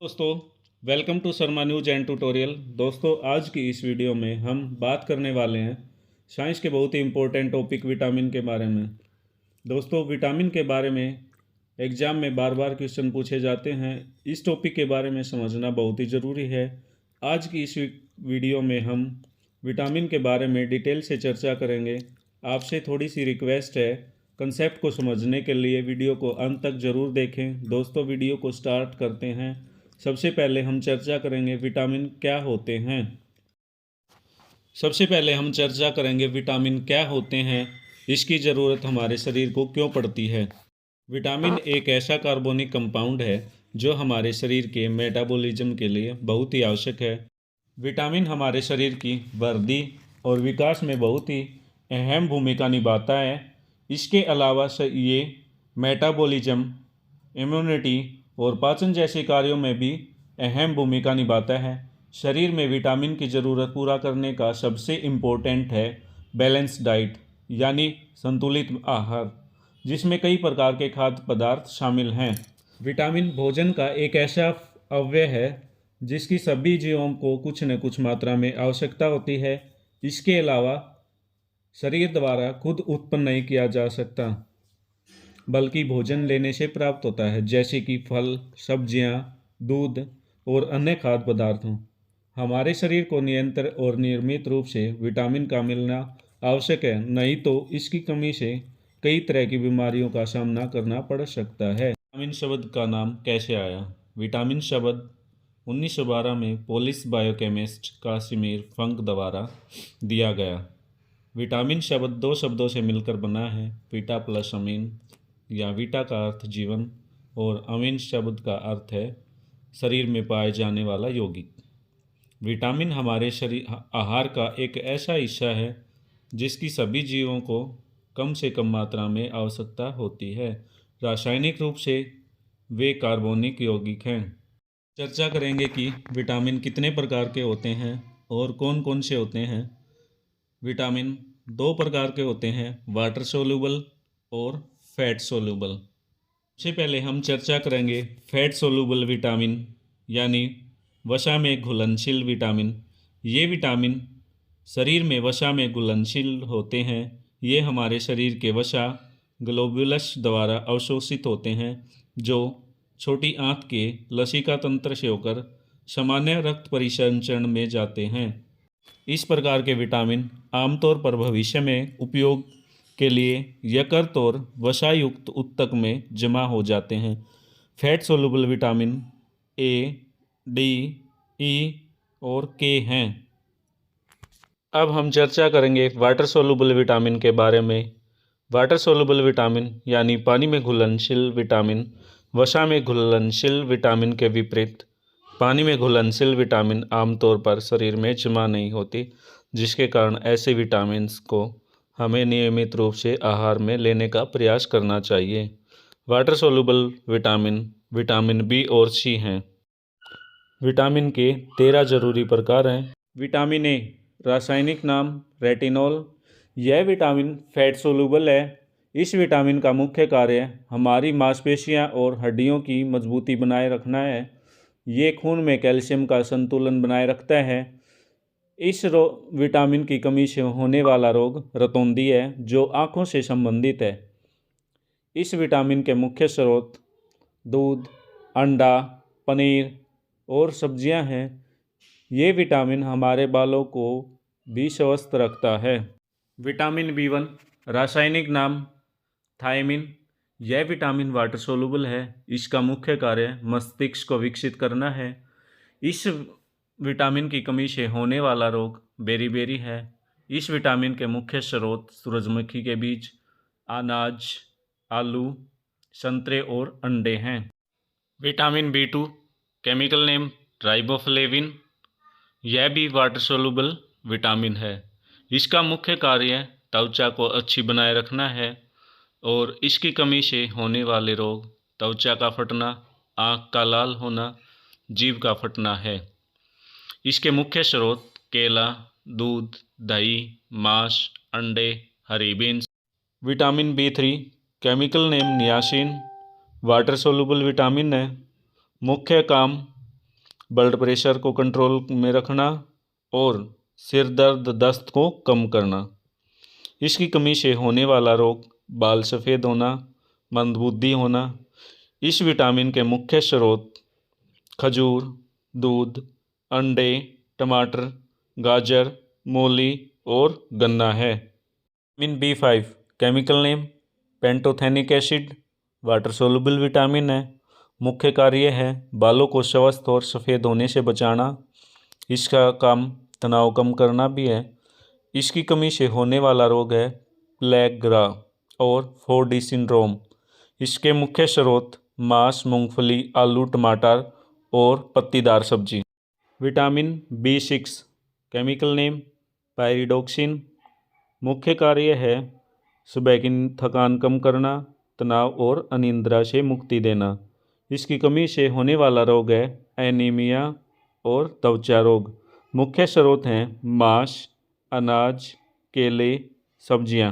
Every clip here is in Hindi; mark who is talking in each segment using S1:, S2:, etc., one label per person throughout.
S1: दोस्तों, welcome to Sharma news and tutorial. दोस्तों, आज की इस वीडियो में हम बात करने वाले हैं साइंस के बहुत ही इम्पोर्टेंट टॉपिक विटामिन के बारे में। दोस्तों, विटामिन के बारे में एग्ज़ाम में बार बार क्वेश्चन पूछे जाते हैं। इस टॉपिक के बारे में समझना बहुत ही ज़रूरी है। आज की इस वीडियो में हम विटामिन के बारे में डिटेल से चर्चा करेंगे। आपसे थोड़ी सी रिक्वेस्ट है, कंसेप्ट को समझने के लिए वीडियो को अंत तक ज़रूर देखें। दोस्तों, वीडियो को स्टार्ट करते हैं। सबसे पहले हम चर्चा करेंगे विटामिन क्या होते हैं। सबसे पहले हम चर्चा करेंगे विटामिन क्या होते हैं, इसकी ज़रूरत हमारे शरीर को क्यों पड़ती है। विटामिन एक ऐसा कार्बनिक कंपाउंड है जो हमारे शरीर के मेटाबॉलिज्म के लिए बहुत ही आवश्यक है। विटामिन हमारे शरीर की वृद्धि और विकास में बहुत ही अहम भूमिका निभाता है। इसके अलावा ये मेटाबॉलिज्म, इम्यूनिटी और पाचन जैसे कार्यों में भी अहम भूमिका निभाता है। शरीर में विटामिन की ज़रूरत पूरा करने का सबसे इम्पोर्टेंट है बैलेंस डाइट, यानी संतुलित आहार, जिसमें कई प्रकार के खाद्य पदार्थ शामिल हैं। विटामिन भोजन का एक ऐसा अवयव है जिसकी सभी जीवों को कुछ न कुछ मात्रा में आवश्यकता होती है। इसके अलावा शरीर द्वारा खुद उत्पन्न नहीं किया जा सकता, बल्कि भोजन लेने से प्राप्त होता है, जैसे कि फल, सब्जियां, दूध और अन्य खाद्य पदार्थों। हमारे शरीर को निरंतर और नियमित रूप से विटामिन का मिलना आवश्यक है, नहीं तो इसकी कमी से कई तरह की बीमारियों का सामना करना पड़ सकता है। विटामिन शब्द का नाम कैसे आया? विटामिन शब्द 1912 में पोलिश बायोकेमिस्ट कासिमिर फंक द्वारा दिया गया। विटामिन शब्द दो शब्दों से मिलकर बना है, वीटा प्लस अमीन, या वीटा का अर्थ जीवन और अमीन शब्द का अर्थ है शरीर में पाए जाने वाला यौगिक। विटामिन हमारे शरीर आहार का एक ऐसा हिस्सा है जिसकी सभी जीवों को कम से कम मात्रा में आवश्यकता होती है। रासायनिक रूप से वे कार्बनिक यौगिक हैं। चर्चा करेंगे कि विटामिन कितने प्रकार के होते हैं और कौन कौन से होते हैं। विटामिन दो प्रकार के होते हैं, वाटर सोल्यूबल और फैट सोल्यूबल। सबसे पहले हम चर्चा करेंगे फैट सोल्यूबल विटामिन, यानी वसा में घुलनशील विटामिन। ये विटामिन शरीर में वसा में घुलनशील होते हैं। ये हमारे शरीर के वसा ग्लोब्युलस द्वारा अवशोषित होते हैं, जो छोटी आंत के लसिका तंत्र से होकर सामान्य रक्त परिसंचरण में जाते हैं। इस प्रकार के विटामिन आमतौर पर भविष्य में उपयोग के लिए यकृत और वसायुक्त ऊतक में जमा हो जाते हैं। Fat soluble vitamin A, D, E और के हैं। अब हम चर्चा करेंगे वाटर सोल्यूबल विटामिन के बारे में। वाटर सोल्यूबल विटामिन यानी पानी में घुलनशील विटामिन वसा में घुलनशील विटामिन के विपरीत पानी में घुलनशील विटामिन आमतौर पर शरीर में जमा नहीं होती, जिसके कारण ऐसे विटामिन्स को हमें नियमित रूप से आहार में लेने का प्रयास करना चाहिए। Water soluble vitamin vitamin B और सी हैं। विटामिन के 13 जरूरी प्रकार हैं। विटामिन ए, रासायनिक नाम रेटिनॉल। यह विटामिन फैट सोल्यूबल है। इस विटामिन का मुख्य कार्य हमारी मांसपेशियां और हड्डियों की मजबूती बनाए रखना है। ये खून में कैल्शियम का संतुलन बनाए रखता है। इस विटामिन की कमी से होने वाला रोग रतौंधी है, जो आँखों से संबंधित है। इस विटामिन के मुख्य स्रोत दूध, अंडा, पनीर और सब्जियां हैं। ये विटामिन हमारे बालों को भी स्वस्थ रखता है। विटामिन बी1, रासायनिक नाम थायमिन। यह विटामिन वाटर सोल्यूबल है। इसका मुख्य कार्य मस्तिष्क को विकसित करना है। इस विटामिन की कमी से होने वाला रोग बेरीबेरी है। इस विटामिन के मुख्य स्रोत सूरजमुखी के बीज, अनाज, आलू, संतरे और अंडे हैं। Vitamin बी2, chemical name riboflavin. यह भी वाटर सोल्यूबल विटामिन है। इसका मुख्य कार्य त्वचा को अच्छी बनाए रखना है और इसकी कमी से होने वाले रोग त्वचा का फटना, आँख का लाल होना, जीभ का फटना है। इसके मुख्य स्रोत केला, दूध, दही, मांस, अंडे, हरी बीन्स। विटामिन बी3, chemical name niacin, water soluble vitamin है। मुख्य काम ब्लड प्रेशर को कंट्रोल में रखना और सिर दर्द दस्त को कम करना। इसकी कमी से होने वाला रोग बाल सफ़ेद होना, मंदबुद्धि होना। इस विटामिन के मुख्य स्रोत खजूर, दूध, अंडे, टमाटर, गाजर, मूली और गन्ना है। Vitamin B5 chemical name pantothenic acid, water soluble vitamin है। मुख्य कार्य है बालों को स्वस्थ और सफ़ेद होने से बचाना। इसका काम तनाव कम करना भी है। इसकी कमी से होने वाला रोग है प्लेग ग्रा और 4D सिंड्रोम। इसके मुख्य स्रोत मांस, मूंगफली, आलू, टमाटर और पत्तीदार सब्जी। Vitamin B6 chemical name pyridoxine. मुख्य कार्य है सुबह की थकान कम करना, तनाव और अनिद्रा से मुक्ति देना। इसकी कमी से होने वाला रोग है एनीमिया और त्वचा रोग। मुख्य स्रोत हैं मांस, अनाज, केले, सब्जियां।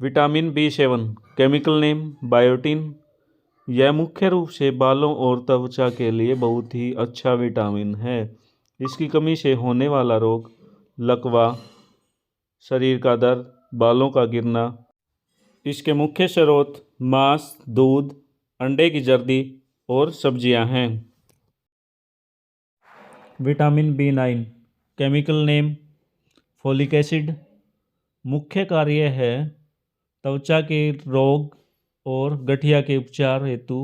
S1: Vitamin B7 chemical name biotin. यह मुख्य रूप से बालों और त्वचा के लिए बहुत ही अच्छा विटामिन है। इसकी कमी से होने वाला रोग लकवा, शरीर का दर्द, बालों का गिरना। इसके मुख्य स्रोत मांस, दूध, अंडे की जर्दी और सब्जियां हैं। Vitamin B9 chemical name folic acid. मुख्य कार्य है त्वचा के रोग और गठिया के उपचार हेतु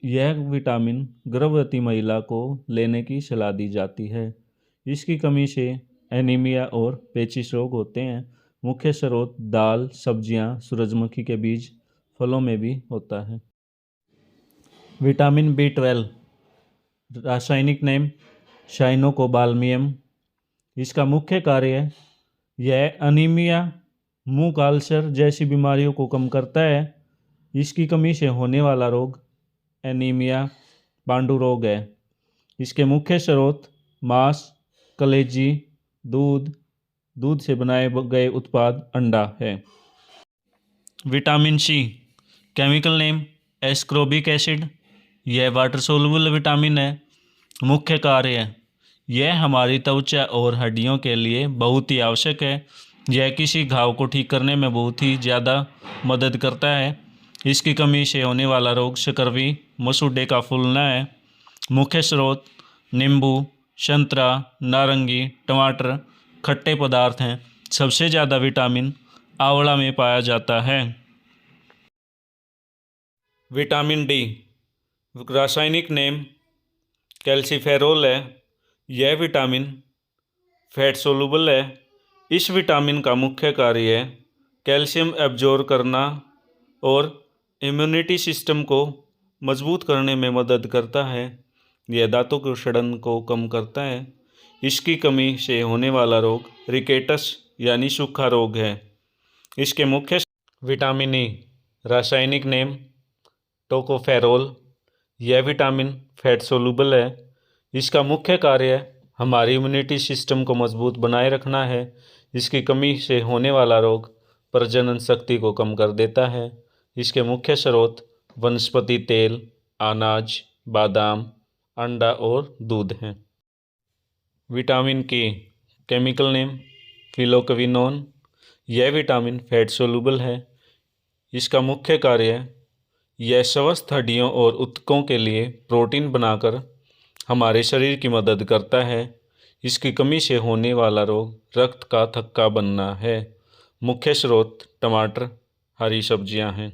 S1: यह विटामिन गर्भवती महिला को लेने की सलाह दी जाती है। इसकी कमी से एनीमिया और पेचिश रोग होते हैं। मुख्य स्रोत दाल, सब्जियां, सूरजमुखी के बीज, फलों में भी होता है। विटामिन B12 रासायनिक नेम साइनोकोबाल्मियम। इसका मुख्य कार्य यह अनीमिया, मुंह का अल्सर जैसी बीमारियों को कम करता है। इसकी कमी से होने वाला रोग एनीमिया, पांडु रोग है। इसके मुख्य स्रोत मांस, कलेजी, दूध से बनाए गए उत्पाद, अंडा है। Vitamin C chemical name ascorbic acid. यह वाटर सोलुबल विटामिन है। मुख्य कार्य यह हमारी त्वचा और हड्डियों के लिए बहुत ही आवश्यक है। यह किसी घाव को ठीक करने में बहुत ही ज़्यादा मदद करता है। इसकी कमी से होने वाला रोग शकरवी, मसूड़े का फूलना है। मुख्य स्रोत नींबू, संतरा, नारंगी, टमाटर खट्टे पदार्थ हैं। सबसे ज़्यादा विटामिन आंवला में पाया जाता है। विटामिन D रासायनिक नेम कैल्सीफेरोल है। यह विटामिन फैट सोलुबल है। इस विटामिन का मुख्य कार्य है कैल्शियम एब्जॉर्ब करना और इम्यूनिटी सिस्टम को मजबूत करने में मदद करता है। यह दांतों के सड़न को कम करता है। इसकी कमी से होने वाला रोग रिकेटस यानी सूखा रोग है। इसके मुख्य विटामिन E रासायनिक नेम टोकोफेरोल। यह विटामिन फैट सोलुबल है। इसका मुख्य कार्य हमारी इम्यूनिटी सिस्टम को मजबूत बनाए रखना है। इसकी कमी से होने वाला रोग प्रजनन शक्ति को कम कर देता है। इसके मुख्य स्रोत वनस्पति तेल, अनाज, बादाम, अंडा और दूध हैं। Vitamin K chemical name phylloquinone. यह विटामिन फैट सोलुबल है। इसका मुख्य कार्य यह स्वस्थ हड्डियों और ऊतकों के लिए प्रोटीन बनाकर हमारे शरीर की मदद करता है। इसकी कमी से होने वाला रोग रक्त का थक्का बनना है। मुख्य स्रोत टमाटर, हरी सब्जियां हैं।